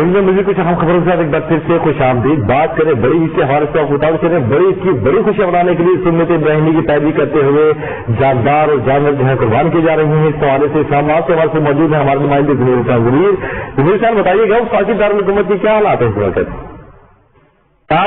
مجھے کچھ اہم خبروں کے ساتھ ایک بار پھر سے خوش آمدید. بات کریں بڑی عید سے حوالے سے مطابق چلیں بڑی خوشیاں منانے کے لیے سنت ابراہیمی کی پیروی کرتے ہوئے جاندار اور جانور جو ہے قربان کیے جا رہے ہیں. اس حوالے سے اسلام آباد کے حوالے سے موجود ہیں ہمارے نمائندے ضمیر صاحب. بتائیے گا پاکستان دارالحکومت کی کیا حالات ہیں اس وقت؟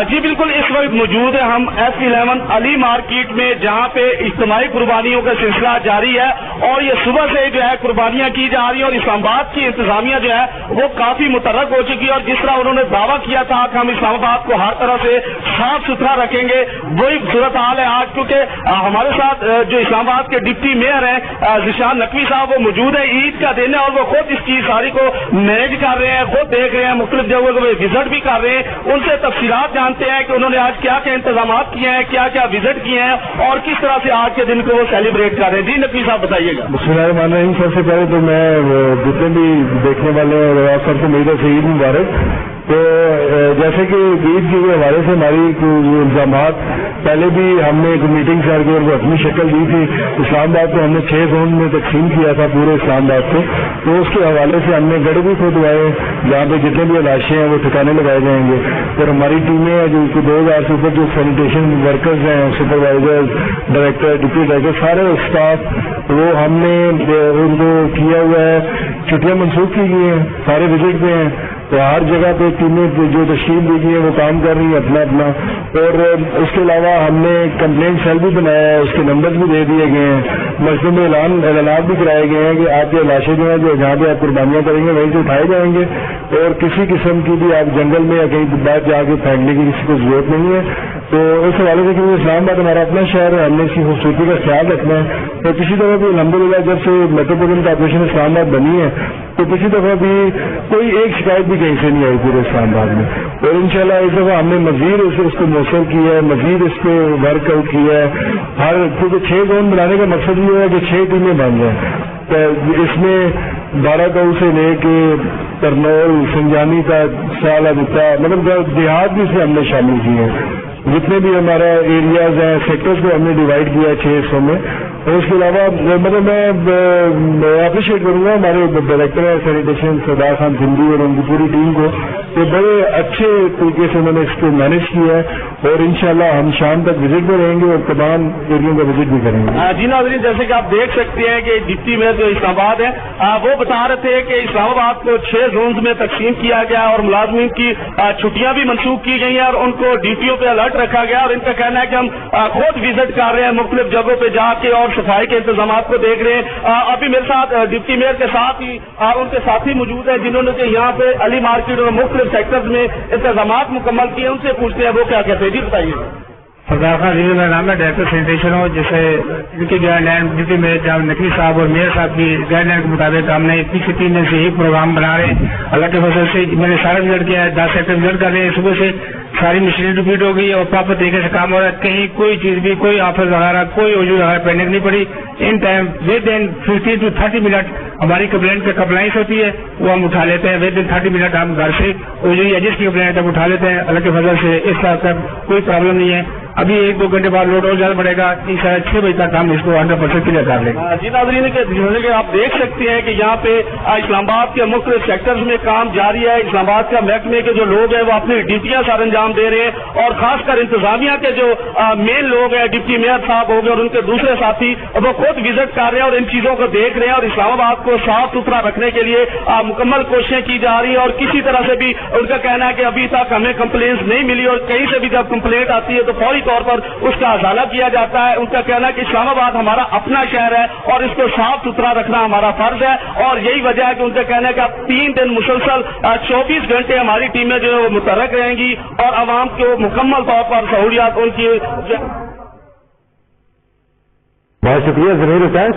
جی بالکل، اس وقت موجود ہے ہم F11 علی مارکیٹ میں، جہاں پہ اجتماعی قربانیوں کا سلسلہ جاری ہے اور یہ صبح سے جو ہے قربانیاں کی جا رہی ہیں. اور اسلام آباد کی انتظامیہ جو ہے وہ کافی متحرک ہو چکی ہے اور جس طرح انہوں نے دعویٰ کیا تھا کہ ہم اسلام آباد کو ہر طرح سے صاف ستھرا رکھیں گے، وہی صورتحال ہے آج. کیونکہ ہمارے ساتھ جو اسلام آباد کے ڈپٹی میئر ہیں ذیشان نقوی صاحب، وہ موجود ہیں. عید کا دن ہے اور وہ خود اس چیز ساری کو مینیج کر رہے ہیں، خود دیکھ رہے ہیں، مختلف جگہوں کو وزٹ بھی کر رہے ہیں. ان سے تفصیلات جانتے ہیں کہ انہوں نے آج کیا کیا انتظامات کیے ہیں، کیا کیا وزٹ کیے ہیں اور کس طرح سے آج کے دن کو وہ سیلیبریٹ کر رہے ہیں. جی نقوی صاحب بتائیے گا. بسم اللہ الرحمن الرحیم. سب سے پہلے تو میں جتنے بھی دیکھنے والے ہیں آپ سب کو میری طرف سے عید مبارک. تو جیسے کہ عید کے حوالے سے ہماری الزامات پہلے بھی ہم نے ایک میٹنگ کر کے ان کو اپنی شکل دی تھی. اسلام آباد کو ہم نے 6 زون میں تقسیم کیا تھا پورے اسلام آباد کو. تو اس کے حوالے سے ہم نے گڑھ بھی کھودوائے جہاں پہ جتنے بھی لاشیں ہیں وہ ٹھکانے لگائے جائیں گے. اور ہماری ٹیمیں ہیں جو 2000 سے اوپر جو سینیٹیشن ورکرز ہیں، سپروائزر، ڈائریکٹر، ڈپٹی ڈائریکٹر، سارے اسٹاف وہ ہم نے ان کو کیا ہوا ہے. چھٹیاں منسوخ کی گئی ہیں، سارے وزٹ پہ ہیں. تو ہر جگہ پہ ٹیمیں جو تشکیل دی گئی ہیں وہ کام کر رہی ہیں اپنا اپنا. اور اس کے علاوہ ہم نے کمپلینٹ سیل بھی بنایا ہے، اس کے نمبر بھی دے دیے گئے ہیں. مسجد میں اعلانات بھی کرائے گئے ہیں کہ آپ کے لاشیں جو ہیں جو جہاں پہ آپ قربانیاں کریں گے وہیں سے اٹھائے جائیں گے اور کسی قسم کی بھی آپ جنگل میں یا کہیں باہر جا کے پھینکنے کی کسی کو ضرورت نہیں ہے. تو اس حوالے سے کیونکہ اسلام آباد ہمارا اپنا شہر ہے، ہم نے اس کی خوبصورتی کا خیال رکھنا ہے. اور کسی طرح بھی الحمدللہ جب سے میٹروپولٹن کارپوریشن اسلام آباد بنی ہے تو کسی دفعہ بھی کوئی ایک شکایت بھی کہیں سے نہیں آئی پورے اسلام آباد میں. اور انشاءاللہ اس دفعہ ہم نے مزید اس کو موثر کیا ہے، مزید اس پہ ورک آؤٹ کیا ہے. کیونکہ 6 زون بنانے کا مقصد یہ ہے کہ 6 ٹیمیں بن جائیں. تو اس میں 12 گاؤں سے لے کے کرنول، سنجانی تک، سالہ بتا، مطلب دیہات بھی سے ہم نے شامل کیے ہیں. جتنے بھی ہمارا ایریاز ہیں، سیکٹرز کو ہم نے ڈیوائڈ کیا ہے 6 حصوں میں. اور اس کے علاوہ مطلب میں اپریشیٹ کروں گا ہمارے ڈائریکٹر ہیں سینیٹیشن سردار خان سندھی اور ان کی پوری ٹیم کو کہ بڑے اچھے طریقے سے انہوں نے اس کو مینیج کیا ہے. اور انشاءاللہ ہم شام تک وزٹ میں رہیں گے اور تمام ایریوں کا وزٹ بھی کریں گے. جی ناظرین، جیسے کہ آپ دیکھ سکتے ہیں کہ ڈپٹی میئر جو اسلام آباد ہے وہ بتا رہے تھے کہ اسلام آباد کو 6 زونز میں تقسیم کیا گیا اور ملازمین کی چھٹیاں بھی منسوخ کی گئی ہیں اور ان کو ڈیوٹیوں پہ الرٹ رکھا گیا. اور ان کا کہنا ہے کہ ہم خود وزٹ کر رہے ہیں، مختلف جگہوں پہ جا کے اور صفائی کے انتظامات کو دیکھ رہے ہیں. ابھی میرے ساتھ ڈپٹی میئر کے ساتھ ہی ان کے ساتھی موجود ہیں جنہوں نے یہاں پہ علی مارکیٹ اور مختلف سیکٹرز میں انتظامات مکمل کیے. ان سے پوچھتے ہیں وہ کیا کہتے ہیں. جی بتائیے. سردار خان جی میرا نام ہے، ڈائریکٹر سینیٹیشن ہوں. جیسے ان کی guideline deputy mayor Naqvi صاحب اور میئر صاحب کی گائیڈ لائن کے مطابق ہم نے پچھلے 3 دن سے ایک پروگرام بنا رہے ہیں. اللہ کے فضل سے میں نے سارا وزٹ کیا ہے، 10 سیکٹر وزٹ کر رہے ہیں. صبح سے ساری مشینری ریپیٹ ہو گئی اور پراپر طریقے سے کام ہو رہا ہے. کہیں کوئی چیز بھی، کوئی آفس وغیرہ، کوئی وجود وغیرہ پینڈنگ نہیں پڑی. In time with in 15 to 30 minute ہماری کمپلینٹ پہ کمپلائنس ہوتی ہے، وہ ہم اٹھا لیتے ہیں. ود ان 30 منٹ ہم گھر سے جو ایجنٹ کی کمپلینٹ ہم اٹھا لیتے ہیں. اللہ کے فضل سے اس طرح کا کوئی پرابلم نہیں ہے. ابھی 1-2 گھنٹے بعد لوڈ اور زیادہ بڑھے گا، 6 بجے تک ہم اس کو 100% کلیئر کر لیں گے. جی ناظرین، کہ آپ دیکھ سکتے ہیں کہ یہاں پہ اسلام آباد کے مختلف سیکٹرز میں کام جاری ہے. اسلام آباد کا محکمے کے جو لوگ ہیں وہ اپنی ڈیوٹیاں سر انجام دے رہے ہیں اور خاص کر انتظامیہ کے جو مین لوگ ہیں، ڈپٹی میئر صاحب ہو گئے اور ان کے دوسرے ساتھی، وہ خود وزٹ کر رہے ہیں اور ان چیزوں کو دیکھ رہے ہیں. اور اسلام آباد کو صاف ستھرا رکھنے کے لیے مکمل کوششیں کی جا رہی ہیں. اور کسی طرح سے بھی ان کا کہنا ہے کہ ابھی تک ہمیں کمپلینس نہیں ملی اور کہیں سے بھی جب کمپلینٹ آتی ہے تو فوری طور پر اس کا ازالہ کیا جاتا ہے. ان کا کہنا ہے کہ اسلام آباد ہمارا اپنا شہر ہے اور اس کو صاف ستھرا رکھنا ہمارا فرض ہے. اور یہی وجہ ہے کہ ان کا کہنا ہے کہ اب 3 دن مسلسل 24 گھنٹے ہماری ٹیمیں جو ہے وہ متحرک رہیں گی اور عوام کو مکمل طور پر سہولیات ان کی. بہت شکریہ ضمیر حسین.